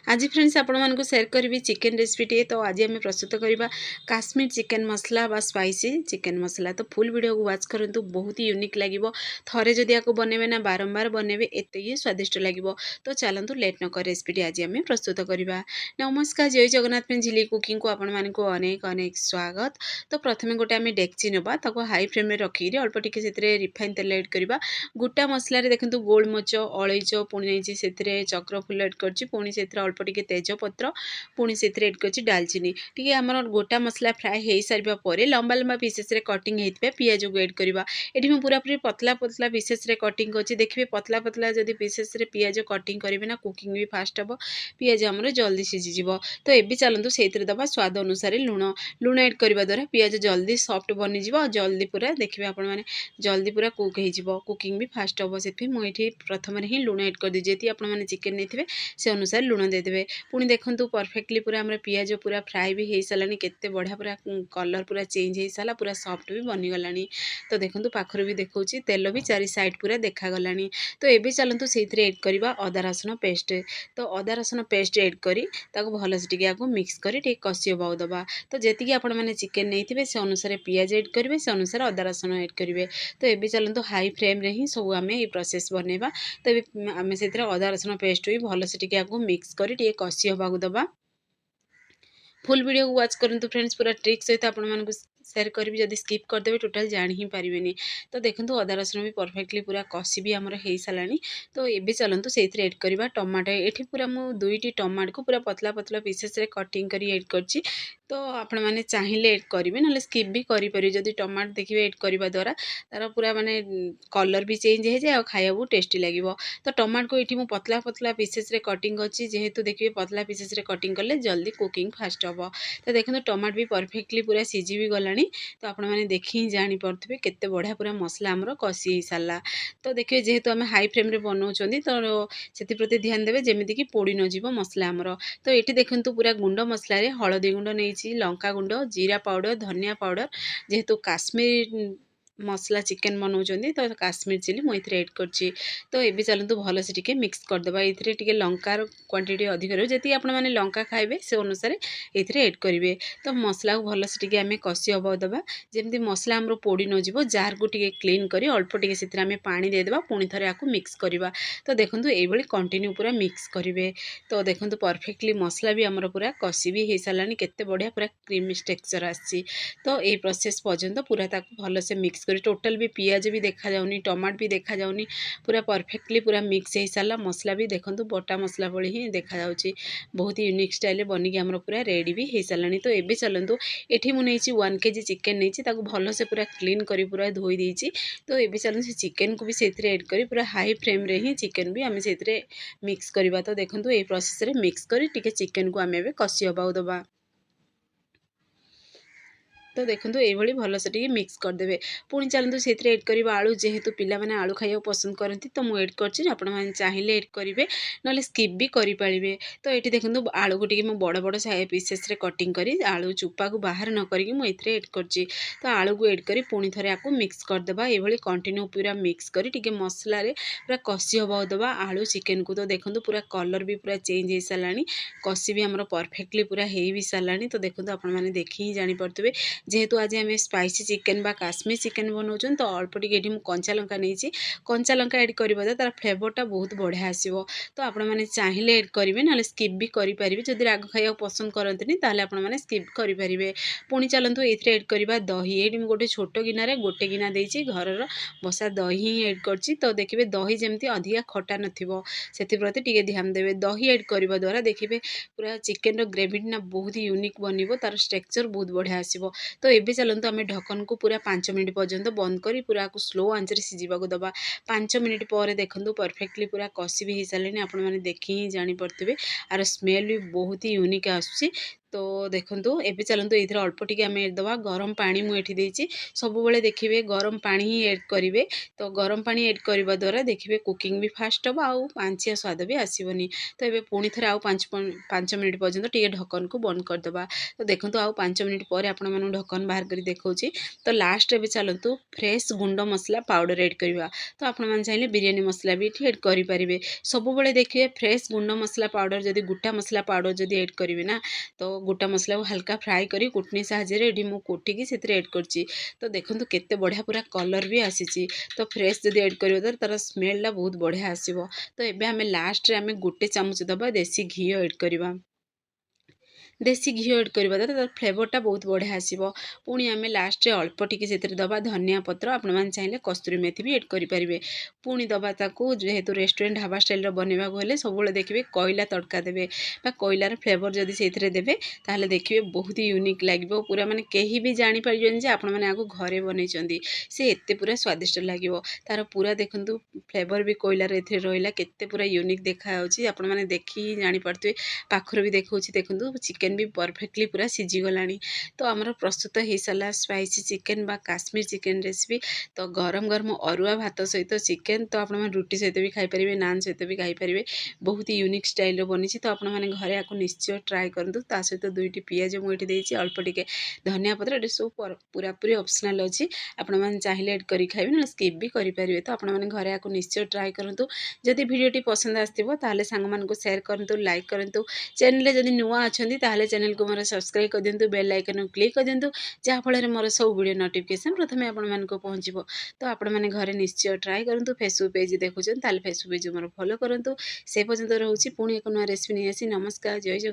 आज फ्रेंड्स आपण मानक शेयर करी चिकेन रेसिपी तो आज आम प्रस्तुत करवा काश्मीर चिकेन मसला बा स्पाइसी चिकेन मसला। तो फुल वीडियो को वाच करूँ, बहुत ही यूनिक लगे। थरे जदि आपको बनइबे ना बारंबार बनइबे एत ही स्वादिष्ट लगे। तो चलतु लेट नक रेसिपी आज आम प्रस्तुत करवा। नमस्कार, जय जगन्नाथ फ्रेंड्स, झिली कुकिंग को आपण मानक अनेक अनेक स्वागत। तो प्रथम गोटे आम डेक्ची नवा, ताको हाई फ्लेम में रखिक अल्प टिके से रिफाइन तेल एड करवा। गोटा मसला देखो गोलमरीच अलैच पुणी से चक्र फूल एड कर पुणी से अल्प टिके तेजपत्र पुणी से एड कर डालचीनी टी आमर गोटा मसला फ्राए हो सारा पर लंबा लंबा पीसेस रे कटिंग होता पियाज को एड करवा। ये मुझे पूरा पूरी पतला पतला पीसेस रे कटिंग कर देखिए। पतला पतला जब पीसेस रे पियाज कटिंग करेंगे ना कुकिंग भी फास्ट हम, पियाज आमर जल्दी सीझीज। तो ये चलतु से दबा स्वाद अनुसार लुण लुण एड करने द्वारा पियाज जल्दी सॉफ्ट बनीज, जल्दी पूरा देखिए आपण मैंने जल्दी पूरा कुक हो, कुकिंग भी फास्ट हम। से मुझे प्रथम ही लुण एड कर दीजिए। जी आपने चिकेन नहीं से अनुसार लुण देदेवे। पुणी देखो परफेक्टली पूरा आम पियाज पूरा फ्राए भी हो सारा, केते बढ़िया पूरा कलर पूरा चेंज हो सारा, पूरा सॉफ्ट भी बनीगला। तो देखो पाखर भी देखा तेल भी चारि साइड पूरा देखागला। तो ये चलतु से एड करवा अदा रसुण पेस्ट। तो अदा रसुण पेस्ट एड कर भल से आपको मिक्स कर कषि हवा दबा। तो जी आप चिकेन नहीं से अनुसार पियाज एड करेंगे, से अनुसार अदा रसुण एड करेंगे। तो ये चलतु हाई फ्लेम रे ही सब आम ये प्रोसेस बनवा। तो आम से अदा रसुण पेस्ट भी भल से आपको मिक्स कर कषि हवा दबा। फुल वीडियो को वाच करंतु फ्रेंड्स, पूरा ट्रिक सहित आपण मानक शेयर करी। जब स्किप करदेवे टोटाल जान ही पारे। तो देखो अदा रसुण भी परफेक्टली पूरा कषि भी आमर हो सारा। तो ये चलतु से एड करवा टमाटो। ये पूरा मु दुईटी टमाटो को पूरा पतला पतला पीसेस रे कटिंग करी एड करछि। तो आपण मैंने चाहिए एड करेंगे ना स्किप भी करेंगे। जदि टमाटो देखिए एड करने द्वारा तार पूरा माने कलर भी चेंज हो जाए और खाया टेस्टी लगे। तो टमाटो को ये पतला पतला पीसेस रे कटिंग अच्छी, जेहेतु देखिए पतला पीसेस रे कटिंग कले जल्दी कुकिंग फास्ट हम। तो देखो टमाटो भी परफेक्टली पूरा सीझी भी गला। तो आपण मैंने देखी ही जापे केते बढ़िया पूरा मसला आमर कषि हो सारा। तो देखिए जेहेतु आम हाई फ्लेम रे बनाऊँ, तो से प्रति ध्यान देवे जमीती कि पोड़ी न जीव मसला आमर। तो ये देखो पूरा गुंड मसला हलदी गुंड नहीं, लंका गुंड, जीरा पाउडर, धनिया पाउडर, जेहेतु काश्मीर मसला चिकेन बनाऊँ तो काश्मीर चिली मुझे एड करछि। तो ये चलतु भल से टिके मिक्स करदे। ये लंकार क्वांटिटी अधिक रही, जी आप लंका खाइबे से अनुसार ये एड करेंगे। तो मसला को भल से आम कषि हवा दबा, जमी मसला आमर पोड़ी न जीव। जार को क्लीन कर अल्प टिके से पानी देदेबा, पुणी थे आपको मिक्स करवा। तो देखो ये कंटिन्यू पूरा मिक्स करेंगे। तो देखो परफेक्टली मसला भी आमर पूरा कषि भी हो सारा, केते बढ़िया पूरा क्रीमी टेक्सचर आसी। तो ये प्रोसेस पर्यंत पूरा भल से मिक्स कर टोटाल भी पियाज भी देखा जाउनी, टमाटो भी देखा जाउनी, पूरा परफेक्टली पूरा मिक्स हो सारा। मसला भी देखो बटा मसला भली ही देखा जाउची। बहुत ही यूनिक स्टाइल बनिकी आमर पूरा रेडी भी हो सारा। तो ये चलतु ये मुझे 1 kg चिकेन नहीं भल से पूरा क्लीन कर पूरा धोई देछि। तो ये चलते से चिकेन को भी से एड कर पूरा हाई फ्लेम रे ही चिकेन भी आम से मिक्स करवा। तो देखो ये प्रोसेस रे मिक्स कर चिकेन को आम कषि हवा दबा। तो देखो ये भल से मिक्स करदे। पुणी चलतु से एड कर आलू, जेहेतु पिला माने आलू खाइबा पसंद करती। तो मुझे एड कर आपण मैंने चाहिए एड करेंगे, ना स्किप भी करेंगे। तो ये देखो आलू को बड़ बड़ पीसेस रे कटिंग करी आलू चुपा को बाहर न करी मुझे एड कर। तो आलू को एड कर पुणी थे आपको मिक्स करदे। ये कंटिन्यू पूरा मिक्स कर मसला पूरा कषि हवा दबा आलू चिकेन को। तो देखो पूरा कलर भी पूरा चेंज हो सारा, कषि भी आमर परफेक्टली पूरा हो भी सारा। तो देखो आपण मैंने देखी ही जापे, जेहेतु आज आम स्पाइसी चिकेन बा काश्मीर चिकेन बनाऊँ, तो अल्प टिके कंचा लंका नहीं, कंचा लंका एड करवा तार फ्लेवरटा बहुत बढ़िया आसो। तो आपण मैंने चाहिए एड करेंगे, ना स्किप भी करेंगे। जब राग खाइबा पसंद करते ताले आपण मैंने स्किप करेंगे। पुणी चलतु ये एड करवा दही। ये गोटे छोट गिनारे गोटे गिना देछि घर बसा दही ही एड करछि। तो देखिए दही जमी अधिका खटा नथिबो सेति प्रति टिके ध्यान देवे। दही एड करवा द्वारा देखिए पूरा चिकेन ग्रेवी ना बहुत यूनिक बनिबो, तार स्ट्रक्चर बहुत बढ़िया आसो। तो ये चलतु आम ढक्कन को पूरा 5 मिनट पर्यंत बंद कर पूरा स्लो आंच रे सिझा दबा। 5 मिनट पर देखो परफेक्टली पूरा कषि भी हो सारे, आपण मैंने देखी ही जापे। आर स्मेल भी बहुत ही यूनिक आसुची। तो देखंतु एबे चलंतु एथिरे अल्प टिके आमे दबा गरम पानी मु एठी देइची सब बेले देखिबे गरम पानी ही ऐड करिवे तो गरम पानी ऐड करबा द्वारा देखिबे कुकिंग भी फास्ट हो आउ पांचिया स्वाद भी आसीबनी तो एबे पुनी थरे आउ 5 मिनिट पर्यंत टिके ढक्कन को बंद कर दबा तो देखंतु आउ 5 मिनिट पर आपण मानु ढक्कन बाहर करी देखौची तो लास्ट एबे चलंतु फ्रेश गुंड मसला पाउडर ऐड करबा तो आपण मान चाहिले बिरयानी मसला भी एठी ऐड करि परिबे सब बेले देखिबे फ्रेश गुंड मसला पाउडर जदी गुटा मसला पाउडर जदी ऐड करिवे ना तो गोटा मसला को हल्का फ्राए करी कुटनी साहाଯ୍ୟରେ एठी मु कोटिकी सेतिर ऐड करची तो देखंतु केते बढ़िया पूरा कलर भी आसीची तो फ्रेश जदी ऐड करियो तो तार स्मेल ला बहुत बढ़िया आसीबो तो एबे हमें लास्ट रे हमें गोटे चामच दबा देसी घी ऐड करबा देसी घी ऐड करबा द्वारा तार फ्लेवरटा बहुत बढ़िया आसीबो पुणी आमे लास्ट रे अल्प टिके सेतिर दबा धनिया पत्र आपण मान चाहिले कस्तूरी मेथी भी ऐड करि परिबे पुणी दबा ताकू जेहेतु रेस्टोरेंट ढाबा स्टाइल रो बनेबा को हेले सब बेले देखिबे कोयला तड़का देबे बा कोयलार फ्लेवर जदी सेथिरे देबे ताहले देखिबे बहुत ही यूनिक लागिबो पूरा माने केही भी जानि परिबेन जे आपण माने आगु घरे बनेचंदी से एत्ते पूरा स्वादिष्ट लागिबो तार पूरा देखंतु फ्लेवर भी कोयलार एथिरे रोइला केत्ते पूरा यूनिक देखा होची आपण माने देखि जानि पड़तुए पाखर भी देखौची देखंतु चिकन भी परफेक्टली पूरा सीझी गलानी तो आमर प्रस्तुत हो सारा स्पाइसी चिकन बा काश्मीर चिकन रेसिपी तो गरम गरम अरुआ भात सहित चिकन तो आप रुटी सहित भी खाई पारे नान सहित भी खाई पारे बहुत ही यूनिक स्टाइल बनी तो आप घरे आपको निश्चय ट्राए करूँ ता सहित दुईटी पियाज मुझे अल्प टिके धनिया पत्र ये सब पूरा पूरी ऑप्शनल अच्छी आपण चाहिए एड कर खाइबे ना स्किप भी करेंगे तो आपण घरे आपको निश्चय ट्राए करूँ जदि भिडियोटी पसंद आसो ताले सांग मानक शेयर करूँ लाइक करूँ चैनल जदि नुआ अच्छा ताले चैनल को मोर सब्सक्राइब कर दिंतु बेल आइकन को क्लिक कर दिंतु जहाँफल मोर सब वीडियो नोटिफिकेशन प्रथम आपण पहुँचो तो आपण मैंने घरे निश्चय ट्राए करूँ फेसबुक पेज देखुं ताले फेसबुक पेज मोर फॉलो करूँ से पर्यंत रोचे पुणी एक नुआ रेसिपी नहीं आसी नमस्कार जय जगन्नाथ।